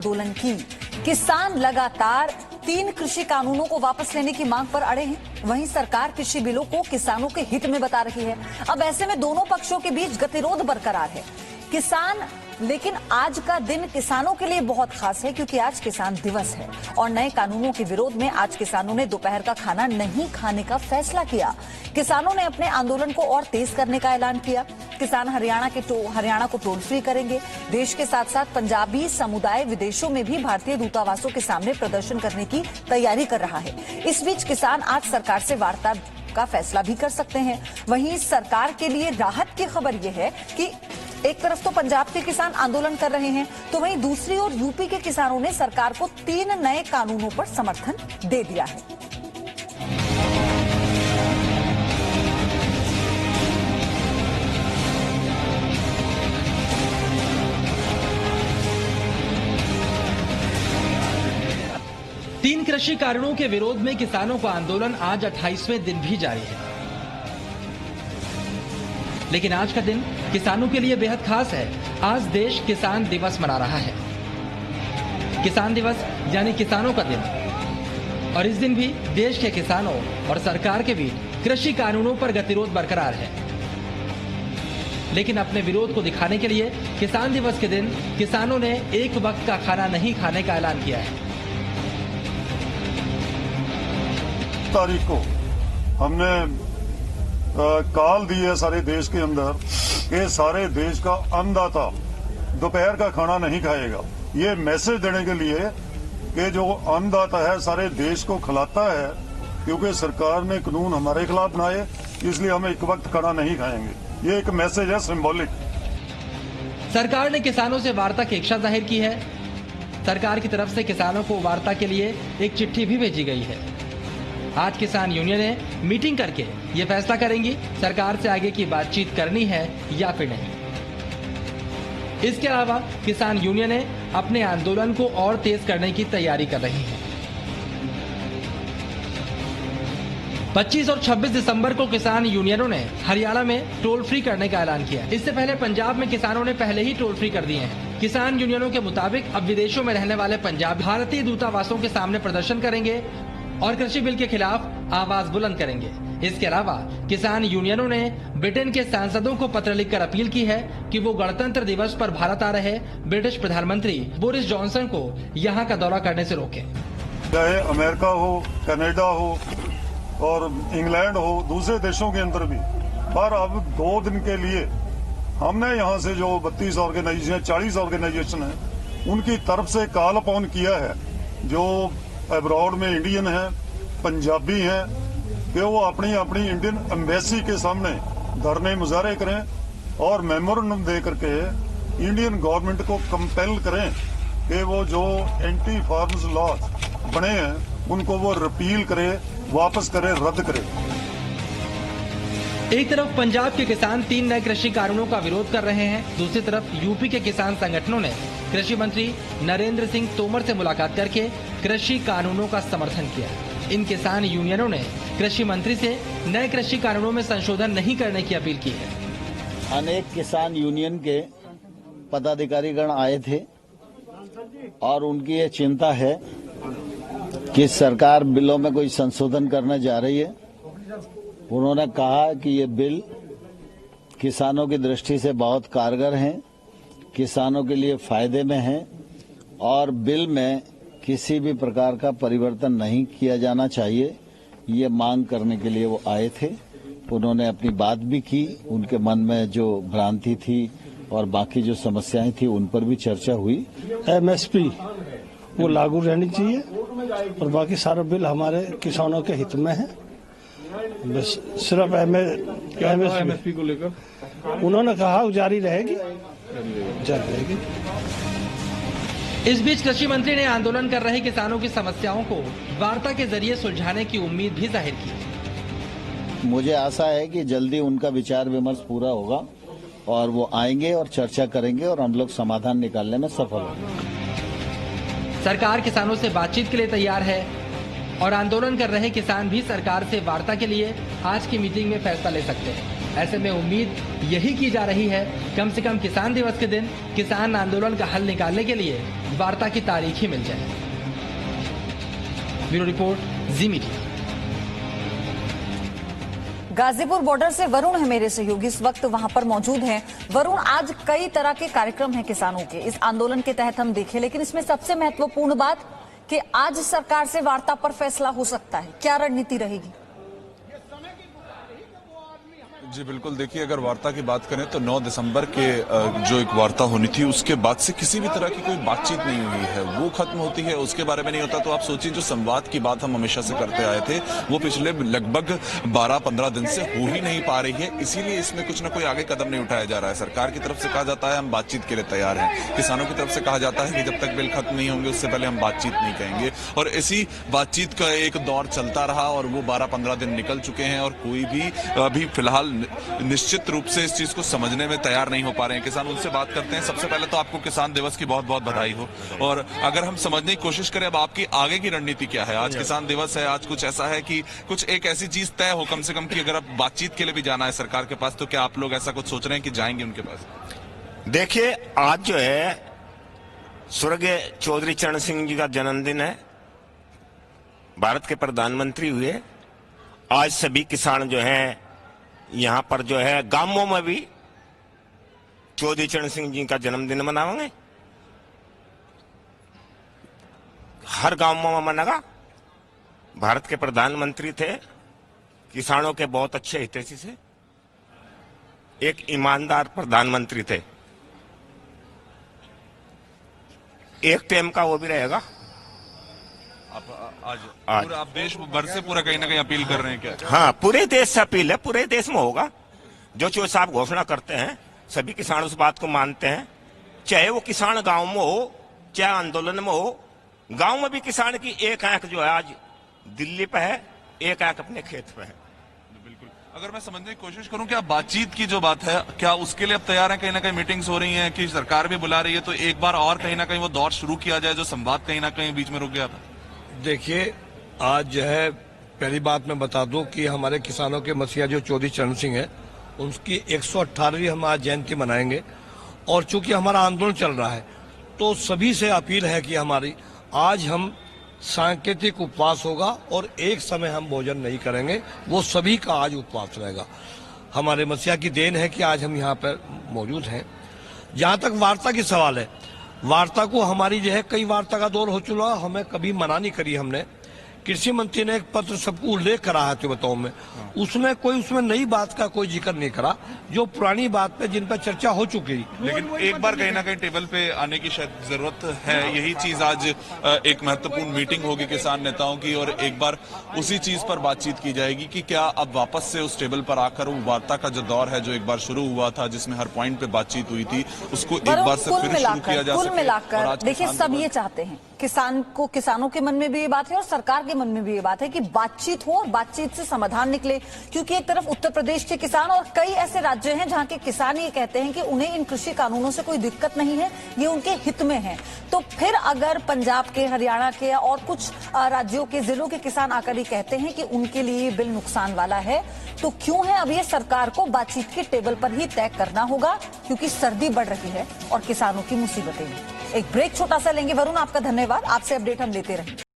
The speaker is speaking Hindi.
आंदोलन की। किसान लगातार 3 कृषि कानूनों को वापस लेने की मांग पर अड़े हैं। वहीं सरकार कृषि बिलों को किसानों के हित में बता रही है। अब ऐसे में दोनों पक्षों के बीच गतिरोध बरकरार है। लेकिन आज का दिन किसानों के लिए बहुत खास है, क्योंकि आज किसान दिवस है और नए कानूनों के विरोध में आज किसानों ने दोपहर का खाना नहीं खाने का फैसला किया। किसानों ने अपने आंदोलन को और तेज करने का ऐलान किया। किसान हरियाणा को टोल फ्री करेंगे। देश के साथ साथ पंजाबी समुदाय विदेशों में भी भारतीय दूतावासों के सामने प्रदर्शन करने की तैयारी कर रहा है। इस बीच किसान आज सरकार से वार्ता का फैसला भी कर सकते हैं। वहीं सरकार के लिए राहत की खबर यह है कि एक तरफ तो पंजाब के किसान आंदोलन कर रहे हैं, तो वहीं दूसरी ओर यूपी के किसानों ने सरकार को 3 नए कानूनों पर समर्थन दे दिया है। तीन कृषि कानूनों के विरोध में किसानों का आंदोलन आज 28वें दिन भी जारी है। लेकिन आज का दिन किसानों के लिए बेहद खास है। आज देश किसान दिवस मना रहा है। किसान दिवस यानी किसानों का दिन, और इस दिन भी देश के किसानों और सरकार के बीच कृषि कानूनों पर गतिरोध बरकरार है। लेकिन अपने विरोध को दिखाने के लिए किसान दिवस के दिन किसानों ने एक वक्त का खाना नहीं खाने का ऐलान किया है। तारीख को हमने काल दी है सारे देश के अंदर कि सारे देश का अन्नदाता दोपहर का खाना नहीं खाएगा। ये मैसेज देने के लिए कि जो अन्नदाता है सारे देश को खिलाता है, क्योंकि सरकार ने कानून हमारे खिलाफ बनाए, इसलिए हम एक वक्त खाना नहीं खाएंगे। ये एक मैसेज है, सिंबॉलिक। सरकार ने किसानों से वार्ता की इच्छा जाहिर की है। सरकार की तरफ से किसानों को वार्ता के लिए एक चिट्ठी भी भेजी गई है। आज किसान यूनियनें मीटिंग करके ये फैसला करेंगी सरकार से आगे की बातचीत करनी है या फिर नहीं। इसके अलावा किसान यूनियनें अपने आंदोलन को और तेज करने की तैयारी कर रही हैं। 25 और 26 दिसंबर को किसान यूनियनों ने हरियाणा में टोल फ्री करने का ऐलान किया। इससे पहले पंजाब में किसानों ने पहले ही टोल फ्री कर दिए हैं। किसान यूनियनों के मुताबिक अब विदेशों में रहने वाले पंजाब भारतीय दूतावासों के सामने प्रदर्शन करेंगे और कृषि बिल के खिलाफ आवाज बुलंद करेंगे। इसके अलावा किसान यूनियनों ने ब्रिटेन के सांसदों को पत्र लिखकर अपील की है कि वो गणतंत्र दिवस पर भारत आ रहे ब्रिटिश प्रधानमंत्री बोरिस जॉनसन को यहां का दौरा करने से रोकें। चाहे अमेरिका हो, कनाडा हो और इंग्लैंड हो, दूसरे देशों के अंदर भी, पर अब 2 दिन के लिए हमने यहाँ से जो 32 ऑर्गेनाइजेशन 40 ऑर्गेनाइजेशन है, उनकी तरफ से कॉल अपॉन किया है, जो अब्रॉड में इंडियन है, पंजाबी हैं, कि वो अपनी अपनी इंडियन एम्बेसी के सामने धरने मुजाहरे करें और मेमोरेंडम दे करके इंडियन गवर्नमेंट को कंपेल करें कि वो जो एंटी फार्म्स लॉ बने हैं उनको वो रिपील करे, वापस करे, रद्द करे। एक तरफ पंजाब के किसान 3 नए कृषि कानूनों का विरोध कर रहे हैं, दूसरी तरफ यूपी के किसान संगठनों ने कृषि मंत्री नरेंद्र सिंह तोमर से मुलाकात करके कृषि कानूनों का समर्थन किया। इन किसान यूनियनों ने कृषि मंत्री से नए कृषि कानूनों में संशोधन नहीं करने की अपील की है। अनेक किसान यूनियन के पदाधिकारीगण आए थे और उनकी ये चिंता है कि सरकार बिलों में कोई संशोधन करने जा रही है। उन्होंने कहा कि ये बिल किसानों की दृष्टि से बहुत कारगर हैं, किसानों के लिए फायदे में हैं और बिल में किसी भी प्रकार का परिवर्तन नहीं किया जाना चाहिए। ये मांग करने के लिए वो आए थे। उन्होंने अपनी बात भी की, उनके मन में जो भ्रांति थी और बाकी जो समस्याएं थी उन पर भी चर्चा हुई। MSP वो लागू रहनी चाहिए और बाकी सारा बिल हमारे किसानों के हित में है। बस सिर्फ MSP को लेकर उन्होंने कहा जारी रहेगी। इस बीच कृषि मंत्री ने आंदोलन कर रहे किसानों की समस्याओं को वार्ता के जरिए सुलझाने की उम्मीद भी जाहिर की। मुझे आशा है कि जल्दी उनका विचार विमर्श पूरा होगा और वो आएंगे और चर्चा करेंगे और हम लोग समाधान निकालने में सफल होंगे। सरकार किसानों से बातचीत के लिए तैयार है और आंदोलन कर रहे किसान भी सरकार से वार्ता के लिए आज की मीटिंग में फैसला ले सकते हैं। ऐसे में उम्मीद यही की जा रही है कम से कम किसान दिवस के दिन किसान आंदोलन का हल निकालने के लिए वार्ता की तारीख ही मिल जाए। ब्यूरो रिपोर्ट, जी मीडिया। गाजीपुर बॉर्डर से वरुण है मेरे सहयोगी, इस वक्त वहां पर मौजूद हैं। वरुण, आज कई तरह के कार्यक्रम हैं किसानों के इस आंदोलन के तहत हम देखें, लेकिन इसमें सबसे महत्वपूर्ण बात कि आज सरकार से वार्ता पर फैसला हो सकता है। क्या रणनीति रहेगी? जी बिल्कुल, देखिए अगर वार्ता की बात करें तो 9 दिसंबर के जो एक वार्ता होनी थी उसके बाद से किसी भी तरह की कोई बातचीत नहीं हुई है, वो खत्म होती है, उसके बारे में नहीं होता। तो आप सोचिए, जो संवाद की बात हम हमेशा से करते आए थे वो पिछले लगभग 12-15 दिन से हो ही नहीं पा रही है। इसीलिए इसमें कुछ ना कोई आगे कदम नहीं उठाया जा रहा है। सरकार की तरफ से कहा जाता है हम बातचीत के लिए तैयार हैं, किसानों की तरफ से कहा जाता है कि जब तक बिल खत्म नहीं होंगे उससे पहले हम बातचीत नहीं कहेंगे। और इसी बातचीत का एक दौर चलता रहा और वो 12-15 दिन निकल चुके हैं और कोई भी अभी फिलहाल निश्चित रूप से इस चीज को समझने में तैयार नहीं हो पा रहे हैं। किसान, उनसे बात करते हैं। सबसे पहले तो आपको किसान दिवस की बहुत बहुत बधाई हो। और अगर हम समझने की कोशिश करें अब आपकी आगे की रणनीति क्या है? आज किसान दिवस है, आज कुछ ऐसा है कि कुछ एक ऐसी चीज तय हो कम से कम कि अगर आप बातचीत के लिए भी जाना है सरकार के पास, तो क्या आप लोग ऐसा कुछ सोच रहे हैं कि जाएंगे उनके पास? देखिए, आज जो है स्वर्गीय चौधरी चरण सिंह जी का जन्मदिन है, भारत के प्रधानमंत्री हुए। आज सभी किसान जो हैं यहाँ पर जो है गांवों में भी चौधरी चरण सिंह जी का जन्मदिन मनाएंगे। हर गांव में मनागा। भारत के प्रधानमंत्री थे, किसानों के बहुत अच्छे हितैषी थे, एक ईमानदार प्रधानमंत्री थे। एक टाइम का वो भी रहेगा। आज आप देश भर से पूरा कहीं ना कहीं अपील कर रहे हैं क्या? हाँ, पूरे देश से अपील है, पूरे देश में होगा। जो चौधरी साहब घोषणा करते हैं सभी किसान उस बात को मानते हैं, चाहे वो किसान गांव में हो चाहे आंदोलन में हो। गांव में भी किसान की एक आंख जो है आज दिल्ली पे है, एक आंख अपने खेत पे है। बिल्कुल, अगर मैं समझने की कोशिश करूं कि आप बातचीत की जो बात है, क्या उसके लिए अब तैयार हैं? कहीं ना कहीं मीटिंग्स हो रही हैं कि सरकार भी बुला रही है, तो एक बार और कहीं ना कहीं वो दौर शुरू किया जाए जो संवाद कहीं ना कहीं बीच में रुक गया था। देखिए, आज जो है पहली बात मैं बता दूं कि हमारे किसानों के मसीहा जो चौधरी चरण सिंह है उनकी 118वीं हम आज जयंती मनाएंगे। और चूंकि हमारा आंदोलन चल रहा है तो सभी से अपील है कि हमारी आज हम सांकेतिक उपवास होगा और एक समय हम भोजन नहीं करेंगे, वो सभी का आज उपवास रहेगा। हमारे मसीहा की देन है कि आज हम यहाँ पर मौजूद हैं। जहाँ तक वार्ता की सवाल है, वार्ता को हमारी जो है कई वार्ता का दौर हो चुका, हमें कभी मना नहीं करी हमने। कृषि मंत्री ने एक पत्र सबको उल्लेख करा है बताओ में, उसमें नई बात का कोई जिक्र नहीं करा, जो पुरानी बात पे जिन पर चर्चा हो चुकी। लेकिन एक बार कहीं ना कहीं टेबल पे आने की शायद जरूरत है। यही चीज आज एक महत्वपूर्ण मीटिंग होगी किसान नेताओं की और एक बार उसी चीज पर बातचीत की जाएगी कि क्या अब वापस से उस टेबल पर आकर वो वार्ता का जो दौर है जो एक बार शुरू हुआ था जिसमें हर पॉइंट पे बातचीत हुई थी उसको एक बार से फिर शुरू किया जा सके। कुल मिलाकर देखिए, सब ये चाहते हैं, किसानों के मन में भी ये बात है और सरकार के मन में भी ये बात है कि बातचीत हो और बातचीत से समाधान निकले। क्योंकि एक तरफ उत्तर प्रदेश के किसान और कई ऐसे राज्य हैं जहां के किसान ये कहते हैं कि उन्हें इन कृषि कानूनों से कोई दिक्कत नहीं है, ये उनके हित में है। तो फिर अगर पंजाब के, हरियाणा के और कुछ राज्यों के जिलों के किसान आकर ये कहते हैं कि उनके लिए बिल नुकसान वाला है, तो क्यों है अब ये सरकार को बातचीत के टेबल पर ही तय करना होगा, क्योंकि सर्दी बढ़ रही है और किसानों की मुसीबतें भी। एक ब्रेक छोटा सा लेंगे। वरुण, आपका धन्यवाद, आपसे अपडेट हम लेते रहेंगे।